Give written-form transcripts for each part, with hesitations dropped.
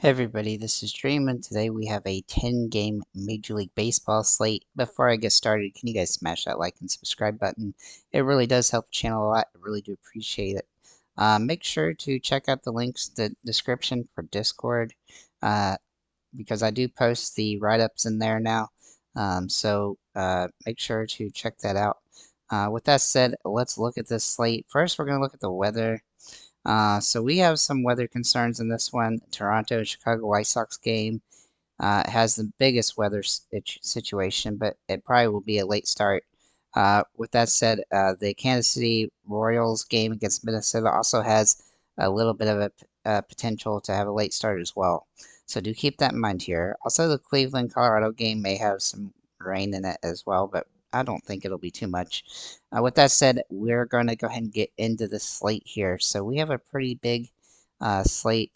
Hey everybody, this is Dream, and today we have a 10-game Major League Baseball slate. Before I get started, can you guys smash that like and subscribe button? It really does help the channel a lot. I really do appreciate it. Make sure to check out the links in the description for Discord, uh, because I do post the write-ups in there now. So make sure to check that out. With that said, let's look at this slate. First, we're going to look at the weather. So we have some weather concerns in this one. Toronto and Chicago White Sox game has the biggest weather situation, but it probably will be a late start. With that said, the Kansas City Royals game against Minnesota also has a little bit of a potential to have a late start as well. So do keep that in mind here. Also, the Cleveland Colorado game may have some rain in it as well, but I don't think it'll be too much. With that said, we're going to go ahead and get into the slate here. So we have a pretty big slate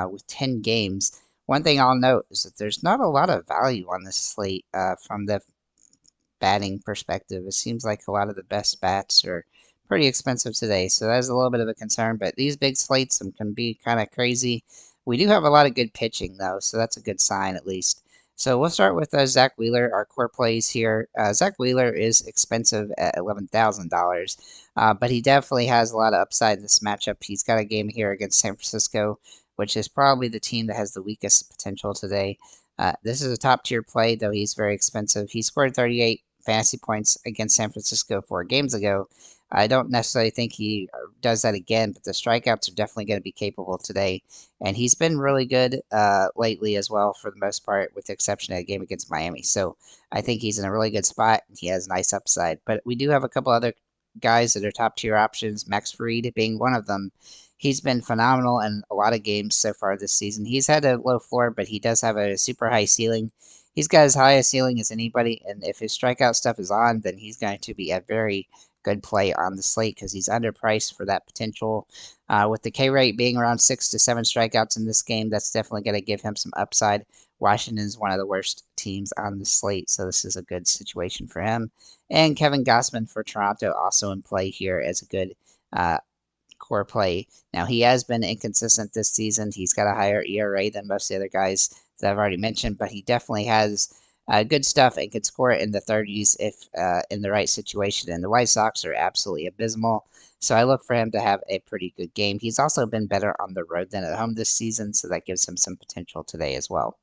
with 10 games. One thing I'll note is that there's not a lot of value on this slate from the batting perspective. It seems like a lot of the best bats are pretty expensive today, so that's a little bit of a concern. But these big slates can be kind of crazy. We do have a lot of good pitching, though, so that's a good sign at least. So we'll start with Zach Wheeler, our core plays here. Zach Wheeler is expensive at $11,000, but he definitely has a lot of upside in this matchup. He's got a game here against San Francisco, which is probably the team that has the weakest potential today. This is a top tier play, though he's very expensive. He scored 38 fantasy points against San Francisco 4 games ago. I don't necessarily think he does that again, but the strikeouts are definitely going to be capable today. And he's been really good lately as well, for the most part, with the exception of a game against Miami. So I think he's in a really good spot. He has nice upside. But we do have a couple other guys that are top tier options, Max Fried being one of them. He's been phenomenal in a lot of games so far this season. He's had a low floor, but he does have a super high ceiling. He's got as high a ceiling as anybody, and if his strikeout stuff is on, then he's going to be a very good play on the slate because he's underpriced for that potential. With the K rate being around 6 to 7 strikeouts in this game, that's definitely going to give him some upside. Washington is one of the worst teams on the slate, so this is a good situation for him. And Kevin Gausman for Toronto also in play here as a good core play. Now, he has been inconsistent this season. He's got a higher ERA than most of the other guys that I've already mentioned, but he definitely has good stuff and could score it in the 30s if in the right situation. And the White Sox are absolutely abysmal, so I look for him to have a pretty good game. He's also been better on the road than at home this season, so that gives him some potential today as well.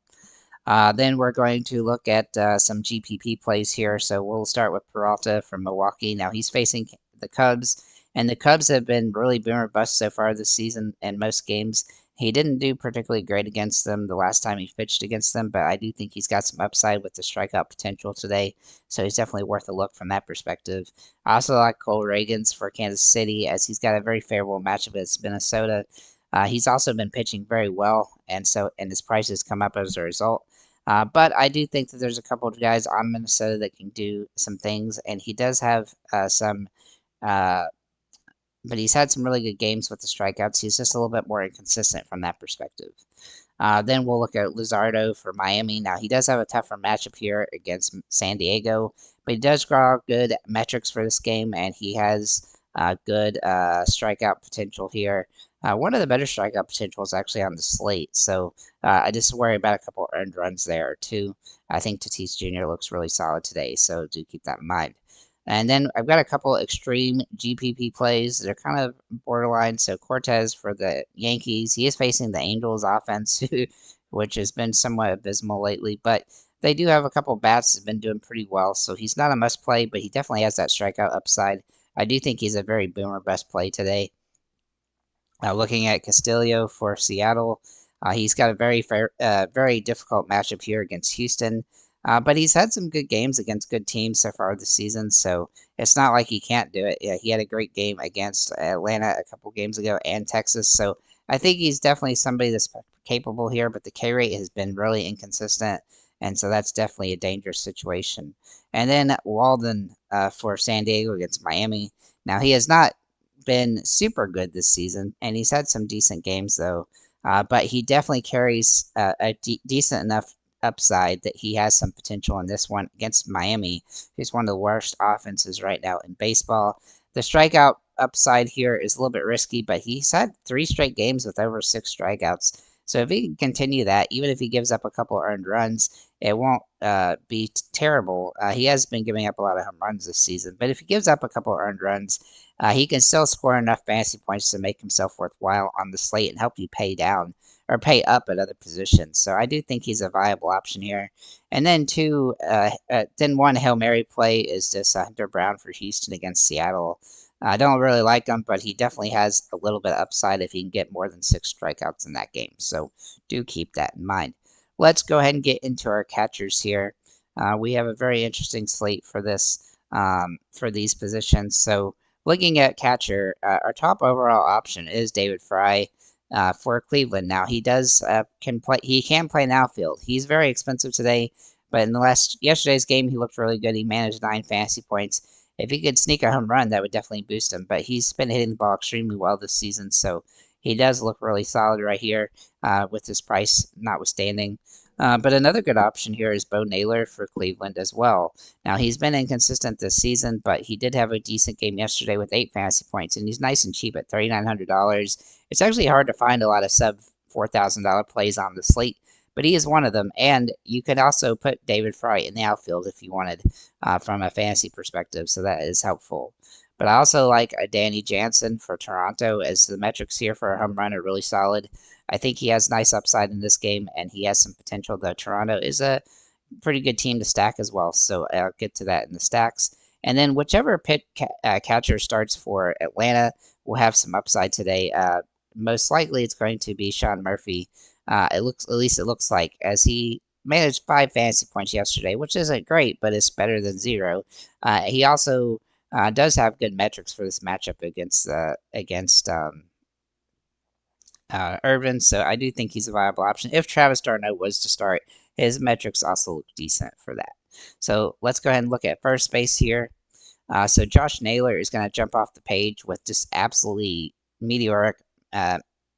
Then we're going to look at some GPP plays here. So we'll start with Peralta from Milwaukee. Now he's facing the Cubs, and the Cubs have been really boom or bust so far this season in most games. He didn't do particularly great against them the last time he pitched against them, but I do think he's got some upside with the strikeout potential today, so he's definitely worth a look from that perspective. I also like Cole Ragans for Kansas City, as he's got a very favorable matchup against Minnesota. He's also been pitching very well, and his prices come up as a result. But I do think that there's a couple of guys on Minnesota that can do some things, and he does have some. But he's had some really good games with the strikeouts. He's just a little bit more inconsistent from that perspective. Then we'll look at Luzardo for Miami. Now, he does have a tougher matchup here against San Diego, but he does draw good metrics for this game, and he has good strikeout potential here. One of the better strikeout potentials actually on the slate, so I just worry about a couple earned runs there too. I think Tatis Jr. looks really solid today, so do keep that in mind. And then I've got a couple extreme GPP plays that are kind of borderline. So Cortez for the Yankees, he is facing the Angels offense, which has been somewhat abysmal lately, but they do have a couple bats that have been doing pretty well. So he's not a must play, but he definitely has that strikeout upside. I do think he's a very boomer best play today. Looking at Castillo for Seattle, he's got a very difficult matchup here against Houston. But he's had some good games against good teams so far this season, so it's not like he can't do it. Yeah, he had a great game against Atlanta a couple games ago and Texas, so I think he's definitely somebody that's capable here, but the K rate has been really inconsistent, and so that's definitely a dangerous situation. And then Walden for San Diego against Miami. Now, he has not been super good this season, and he's had some decent games, though, but he definitely carries a decent enough upside that he has some potential in this one against Miami, who's one of the worst offenses right now in baseball. The strikeout upside here is a little bit risky, but he's had 3 straight games with over 6 strikeouts. So if he can continue that, even if he gives up a couple earned runs, it won't be terrible. He has been giving up a lot of home runs this season, but if he gives up a couple earned runs, he can still score enough fantasy points to make himself worthwhile on the slate and help you pay down or pay up at other positions. So I do think he's a viable option here. And then then one Hail Mary play is just Hunter Brown for Houston against Seattle. I don't really like him, but he definitely has a little bit of upside if he can get more than 6 strikeouts in that game. So do keep that in mind. Let's go ahead and get into our catchers here. We have a very interesting slate for for these positions. So looking at catcher, our top overall option is David Fry for Cleveland. Now he does can play. He can play in outfield. He's very expensive today, but in yesterday's game, he looked really good. He managed 9 fantasy points. If he could sneak a home run, that would definitely boost him. But he's been hitting the ball extremely well this season, so he does look really solid right here with his price notwithstanding. But another good option here is Bo Naylor for Cleveland as well. Now, he's been inconsistent this season, but he did have a decent game yesterday with 8 fantasy points, and he's nice and cheap at $3,900. It's actually hard to find a lot of sub $4,000 plays on the slate, but he is one of them. And you could also put David Fry in the outfield if you wanted from a fantasy perspective, so that is helpful. But I also like Danny Jansen for Toronto, as the metrics here for a home run are really solid. I think he has nice upside in this game, and he has some potential, though Toronto is a pretty good team to stack as well. So I'll get to that in the stacks. And then whichever catcher starts for Atlanta will have some upside today. Most likely it's going to be Sean Murphy. At least it looks like, as he managed 5 fantasy points yesterday, which isn't great, but it's better than 0. He also does have good metrics for this matchup against Irvin, so I do think he's a viable option. If Travis d'Arnaud was to start, his metrics also look decent for that. So let's go ahead and look at first base here. So Josh Naylor is going to jump off the page with just absolutely meteoric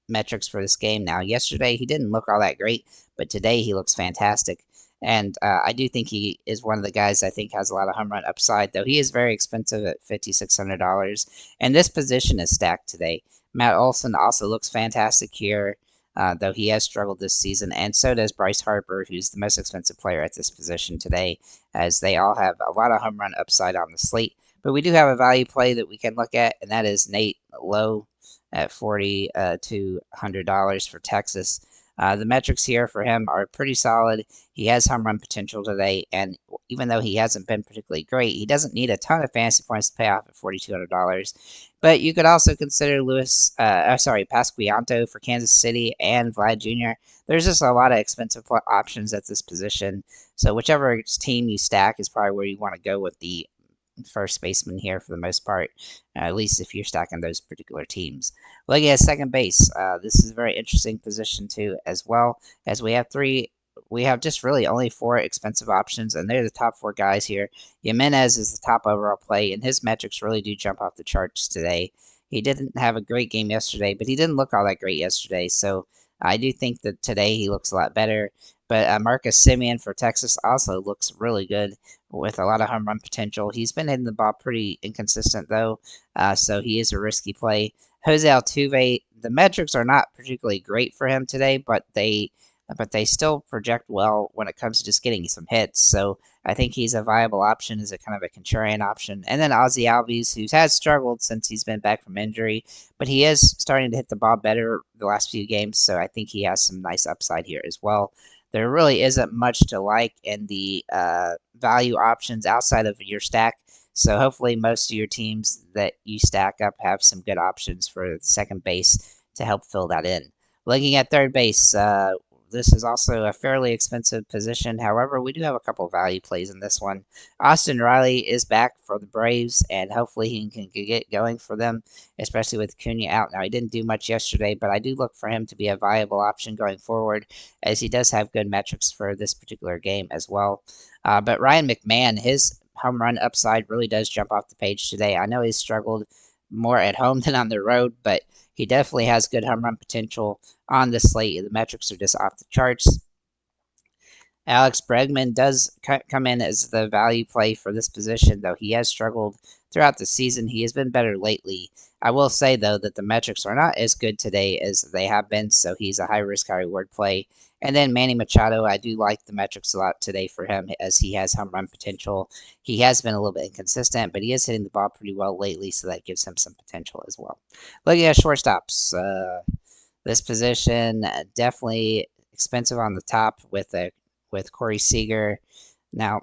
metrics for this game. Now, yesterday he didn't look all that great, but today he looks fantastic. And I do think he is one of the guys I think has a lot of home run upside, though he is very expensive at $5,600. And this position is stacked today. Matt Olson also looks fantastic here, though he has struggled this season, and so does Bryce Harper, who's the most expensive player at this position today, as they all have a lot of home run upside on the slate. But we do have a value play that we can look at, and that is Nate Lowe at $4,200 for Texas. The metrics here for him are pretty solid. He has home run potential today, and even though he hasn't been particularly great, he doesn't need a ton of fantasy points to pay off at $4,200. But you could also consider Pasquanto for Kansas City and Vlad Jr. There's just a lot of expensive options at this position. So whichever team you stack is probably where you want to go with the first baseman here for the most part, at least if you're stacking those particular teams. Looking at second base, this is a very interesting position too, as well, as we have just really only 4 expensive options, and they're the top 4 guys here. Jimenez is the top overall play, and his metrics really do jump off the charts today. He didn't have a great game yesterday, but he didn't look all that great yesterday, so I do think that today he looks a lot better. But Marcus Semien for Texas also looks really good with a lot of home run potential. He's been hitting the ball pretty inconsistent, though, so he is a risky play. Jose Altuve, the metrics are not particularly great for him today, but they still project well when it comes to just getting some hits. So I think he's a viable option as a kind of a contrarian option. And then Ozzy Albies, who has struggled since he's been back from injury, but he is starting to hit the ball better the last few games, so I think he has some nice upside here as well. There really isn't much to like in the value options outside of your stack. So hopefully most of your teams that you stack up have some good options for second base to help fill that in. Looking at third base, this is also a fairly expensive position. However, we do have a couple of value plays in this one. Austin Riley is back for the Braves, and hopefully he can get going for them, especially with Cunha out. Now, he didn't do much yesterday, but I do look for him to be a viable option going forward, as he does have good metrics for this particular game as well. But Ryan McMahon, his home run upside really does jump off the page today. I know he's struggled more at home than on the road, but he definitely has good home run potential on the slate. The metrics are just off the charts. Alex Bregman does come in as the value play for this position, though he has struggled throughout the season. He has been better lately. I will say, though, that the metrics are not as good today as they have been, so he's a high risk, high reward play. And then Manny Machado, I do like the metrics a lot today for him as he has home run potential. He has been a little bit inconsistent, but he is hitting the ball pretty well lately, so that gives him some potential as well. Looking at shortstops, this position definitely expensive on the top with Corey Seager. Now,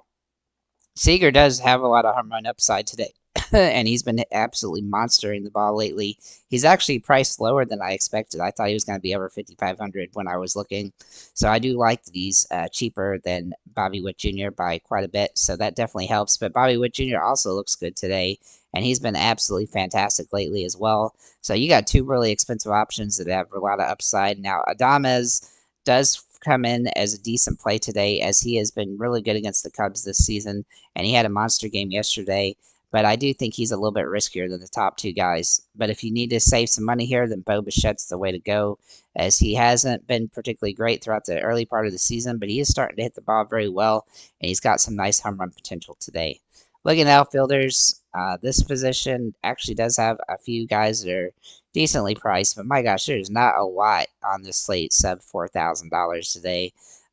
Seager does have a lot of home run upside today, and he's been absolutely monstering the ball lately. He's actually priced lower than I expected. I thought he was going to be over 5,500 when I was looking. So I do like these cheaper than Bobby Witt Jr. by quite a bit. So that definitely helps. But Bobby Witt Jr. also looks good today, and he's been absolutely fantastic lately as well. So you got two really expensive options that have a lot of upside. Now, Adames does come in as a decent play today, as he has been really good against the Cubs this season, and he had a monster game yesterday. But I do think he's a little bit riskier than the top two guys. But if you need to save some money here, then Bo Bichette's the way to go, as he hasn't been particularly great throughout the early part of the season, but he is starting to hit the ball very well, and he's got some nice home run potential today. Looking at outfielders, this position actually does have a few guys that are decently priced, but my gosh, there's not a lot on this slate sub $4,000 today.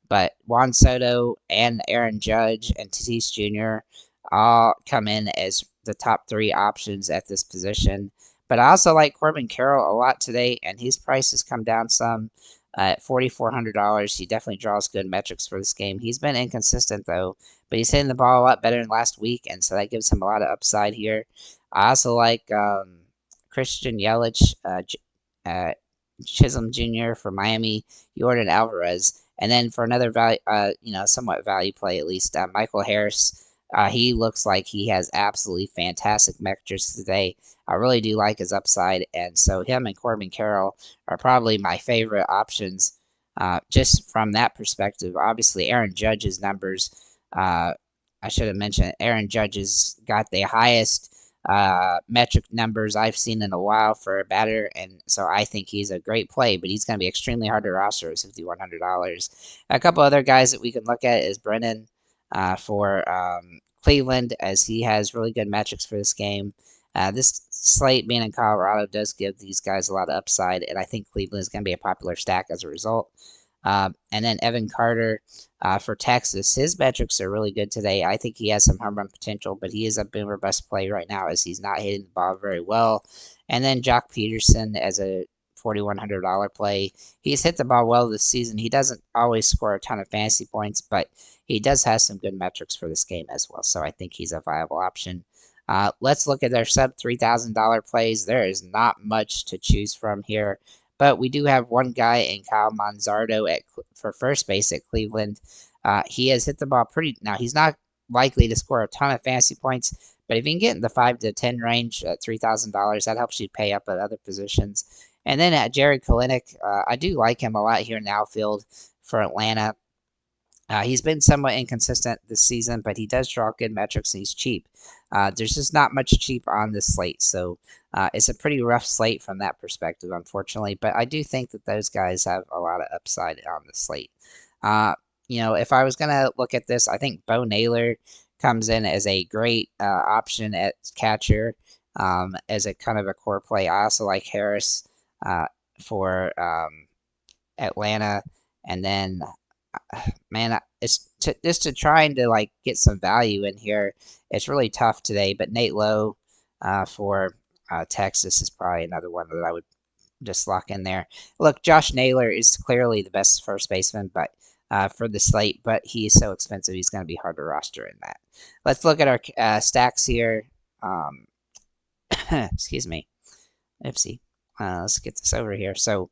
But Juan Soto and Aaron Judge and Tatis Jr. all come in as the top three options at this position. But I also like Corbin Carroll a lot today, and his price has come down some at $4,400. He definitely draws good metrics for this game. He's been inconsistent, though, but he's hitting the ball a lot better than last week, and so that gives him a lot of upside here. I also like Christian Yelich, Chisholm Jr. for Miami, Jordan Alvarez, and then for another value, somewhat value play at least, Michael Harris. He looks like he has absolutely fantastic metrics today. I really do like his upside, and so him and Corbin Carroll are probably my favorite options, just from that perspective. Obviously, Aaron Judge's numbers. I should have mentioned Aaron Judge's got the highest metric numbers I've seen in a while for a batter, and so I think he's a great play, but he's going to be extremely hard to roster at $5,100. A couple other guys that we can look at is Brennan for Cleveland, as he has really good metrics for this game. This slate being in Colorado does give these guys a lot of upside, and I think Cleveland is going to be a popular stack as a result. And then Evan Carter for Texas. His metrics are really good today. I think he has some home run potential, but he is a boomer bust play right now as he's not hitting the ball very well. And then Jock Peterson as a $4,100 play. He's hit the ball well this season. He doesn't always score a ton of fantasy points, but he does have some good metrics for this game as well. So I think he's a viable option. Let's look at their sub $3,000 plays. There is not much to choose from here. But we do have one guy in Kyle Manzardo for first base at Cleveland. He has hit the ball pretty. Now, he's not likely to score a ton of fantasy points, but if you can get in the 5 to 10 range at $3,000, that helps you pay up at other positions. And then at Jared Kelenic, I do like him a lot here in the outfield for Atlanta. He's been somewhat inconsistent this season, but he does draw good metrics and he's cheap. There's just not much cheap on this slate, so it's a pretty rough slate from that perspective, unfortunately. But I do think that those guys have a lot of upside on the slate. If I was going to look at this, I think Bo Naylor comes in as a great option at catcher as a kind of a core play. I also like Harris for Atlanta, and then man, it's just to trying to like get some value in here. It's really tough today, but Nate Lowe for Texas is probably another one that I would just lock in there. Look, Josh Naylor is clearly the best first baseman, but for the slate, but he is so expensive, he's going to be hard to roster in that. Let's look at our stacks here. Excuse me. Oopsie. Let's get this over here. So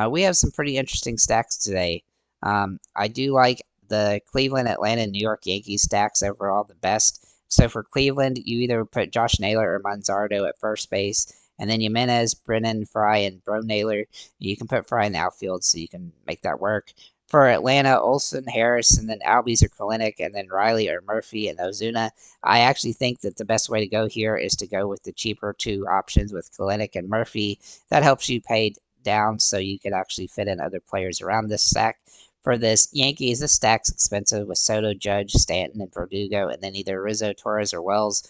we have some pretty interesting stacks today. I do like the Cleveland, Atlanta, and New York Yankees stacks overall the best. So for Cleveland, you either put Josh Naylor or Manzardo at first base, and then Jimenez, Brennan, Fry, and Bro Naylor. You can put Fry in the outfield, so you can make that work. For Atlanta, Olson, Harris, and then Albies or Kelenic, and then Riley or Murphy and Ozuna. I actually think that the best way to go here is to go with the cheaper two options with Kelenic and Murphy. That helps you pay down so you could actually fit in other players around this stack. For this Yankees, this stack's expensive with Soto, Judge, Stanton, and Verdugo, and then either Rizzo, Torres, or Wells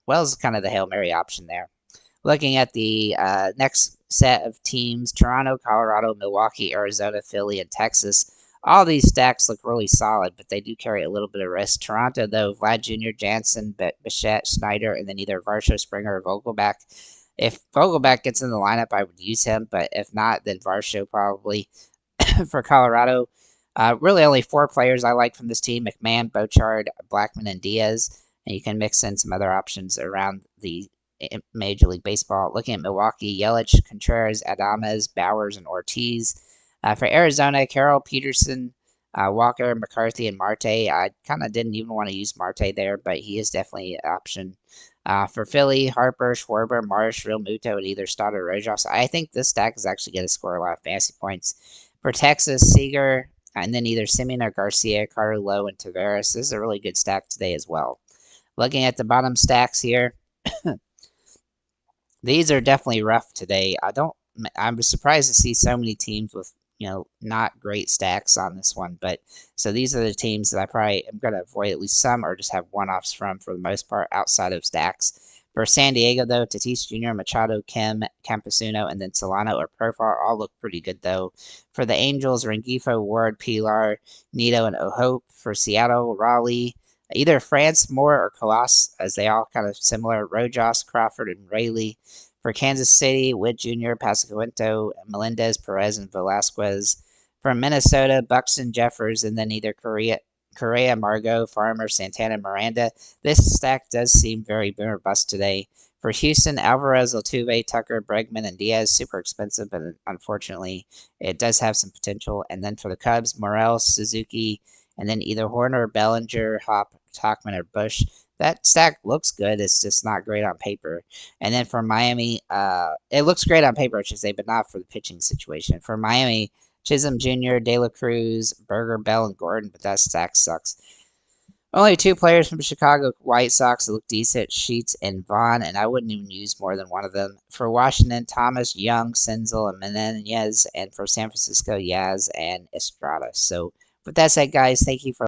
Wells is kind of the Hail Mary option there. Looking at the next set of teams, Toronto, Colorado, Milwaukee, Arizona, Philly, and Texas. All these stacks look really solid, but they do carry a little bit of risk. Toronto, though, Vlad Jr., Jansen, Bichette, Snyder, and then either Varsho, Springer, or Vogelback. If Vogelback gets in the lineup, I would use him, but if not, then Varsho probably. For Colorado, really only 4 players I like from this team: McMahon, Bochard, Blackman, and Diaz. And you can mix in some other options around the Major League Baseball. Looking at Milwaukee, Yelich, Contreras, Adames, Bowers, and Ortiz. For Arizona, Carroll, Peterson, Walker, McCarthy, and Marte. I kind of didn't even want to use Marte there, but he is definitely an option. For Philly, Harper, Schwarber, Marsh, Real Muto, and either Stott or Rojas. I think this stack is actually going to score a lot of fantasy points. For Texas, Seager, and then either Simeon or Garcia, Carter Lowe, and Tavares. This is a really good stack today as well. Looking at the bottom stacks here, these are definitely rough today. I'm surprised to see so many teams with, not great stacks on this one. But so these are the teams that I probably am going to avoid at least some, or just have one-offs from for the most part outside of stacks. For San Diego, though, Tatis Jr., Machado, Kim, Campusino, and then Solano or Profar all look pretty good, though. For the Angels, Rengifo, Ward, Pilar, Nito, and O'Hope. For Seattle, Raleigh, either France, Moore, or Colas, as they all kind of similar. Rojas, Crawford, and Rayleigh. For Kansas City, Witt Jr., Pascuento, Melendez, Perez, and Velasquez. From Minnesota, Buxton, Jeffers, and then either Correa, Margot, Farmer, Santana, Miranda. This stack does seem very boom or bust today. For Houston, Alvarez, Altuve, Tucker, Bregman, and Diaz, super expensive, but unfortunately, it does have some potential. And then for the Cubs, Morel, Suzuki, and then either Horner, Bellinger, Hop, Tauchman, or Bush. That stack looks good. It's just not great on paper. And then for Miami, it looks great on paper, I should say, but not for the pitching situation. For Miami, Chisholm Jr., De La Cruz, Berger, Bell, and Gordon, but that stack sucks. Only 2 players from Chicago White Sox that look decent, Sheets and Vaughn, and I wouldn't even use more than one of them. For Washington, Thomas, Young, Senzel, and Menendez, and for San Francisco, Yaz and Estrada. So with that said, guys, thank you for